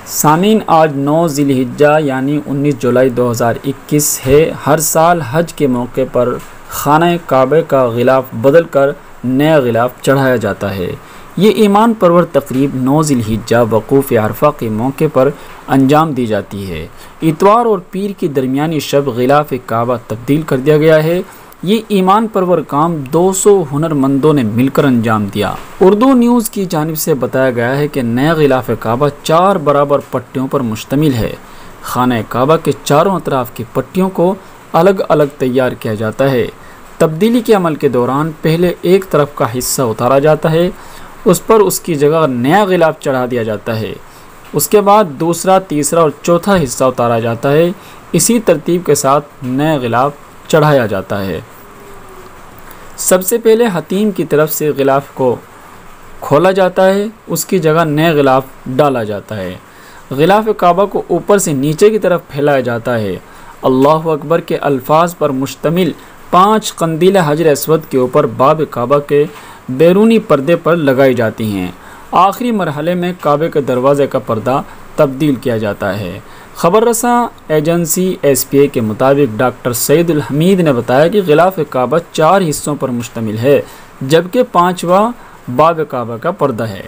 सामीन, आज 9 ज़िलहिज्जा यानी 19 जुलाई 2021 है। हर साल हज के मौके पर खाना काबे का गिलाफ बदल कर नया गिलाफ चढ़ाया जाता है। ये ईमान परवर तकरीब 9 ज़िलहिज्जा वक़ूफ़ अरफ़ा के मौके पर अंजाम दी जाती है। इतवार और पीर की दरमियानी शब गिलाफ काबा तब्दील कर दिया गया है। ये ईमान परवर काम 200 हुनरमंदों ने मिलकर अंजाम दिया। उर्दू न्यूज़ की जानिब से बताया गया है कि नया गिलाफ काबा 4 बराबर पट्टियों पर मुश्तमिल है। खाना काबा के चारों अतराफ़ की पट्टियों को अलग अलग तैयार किया जाता है। तब्दीली के अमल के दौरान पहले एक तरफ का हिस्सा उतारा जाता है, उस पर उसकी जगह नया गिलाफ चढ़ा दिया जाता है। उसके बाद दूसरा, तीसरा और चौथा हिस्सा उतारा जाता है। इसी तरतीब के साथ नया गिलाफ चढ़ाया जाता है। सबसे पहले हतीम की तरफ से गिलाफ को खोला जाता है, उसकी जगह नया गिलाफ डाला जाता है। गिलाफ काबा को ऊपर से नीचे की तरफ फैलाया जाता है। अल्लाह अकबर के अल्फाज पर मुश्तमिल 5 कंदील हजर अस्वद के ऊपर बाब काबा के बैरूनी पर्दे पर लगाई जाती हैं। आखिरी मरहले में काबे के दरवाज़े का पर्दा तब्दील किया जाता है। खबर रसा एजेंसी SPA के मुताबिक डॉक्टर सईदुल हमीद ने बताया कि गिलाफ काबा 4 हिस्सों पर मुश्तमिल है, जबकि 5वां बाब काबा का पर्दा है।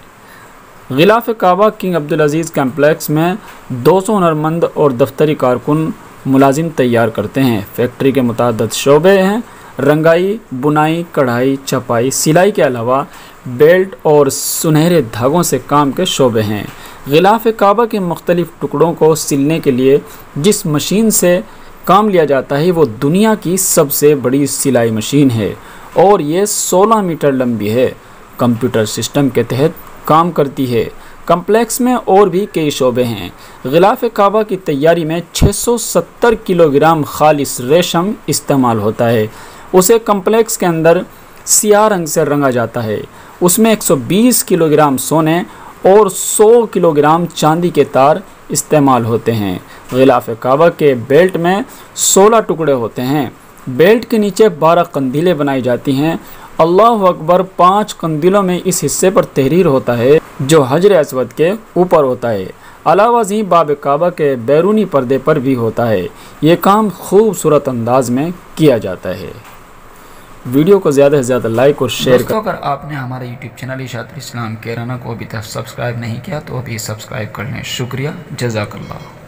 गिलाफ काबा किंग अब्दुल अजीज़ कम्प्लेक्स में 200 हुनरमंद और दफ्तरी कारकुन मुलाजिम तैयार करते हैं। फैक्ट्री के मुताद्दद शोबे हैं। रंगाई, बुनाई, कढ़ाई, छपाई, सिलाई के अलावा बेल्ट और सुनहरे धागों से काम के शोबे हैं। गिलाफ काबा के मुख्तलिफ टुकड़ों को सिलने के लिए जिस मशीन से काम लिया जाता है वो दुनिया की सबसे बड़ी सिलाई मशीन है और ये 16 मीटर लंबी है। कंप्यूटर सिस्टम के तहत काम करती है। कम्प्लेक्स में और भी कई शोबे हैं। गिलाफ काबा की तैयारी में 670 किलोग्राम खालिस रेशम इस्तेमाल होता है। उसे कम्प्लेक्स के अंदर सियाह रंग से रंगा जाता है। उसमें 120 किलोग्राम सोने और 100 किलोग्राम चांदी के तार इस्तेमाल होते हैं। गिलाफ काबा के बेल्ट में 16 टुकड़े होते हैं। बेल्ट के नीचे 12 कंदीलें बनाई जाती हैं। अल्लाह अकबर 5 कंदीलों में इस हिस्से पर तहरीर होता है जो हजर अस्वद के ऊपर होता है। अलावा जी बाब काबा के बैरूनी पर्दे पर भी होता है। ये काम खूबसूरत अंदाज में किया जाता है। वीडियो को ज़्यादा से ज़्यादा लाइक और शेयर करें। अगर आपने हमारे YouTube चैनल इशातुल इस्लाम केराना को अभी तक सब्सक्राइब नहीं किया तो अभी सब्सक्राइब कर लें। शुक्रिया, जज़ाकल्लाह।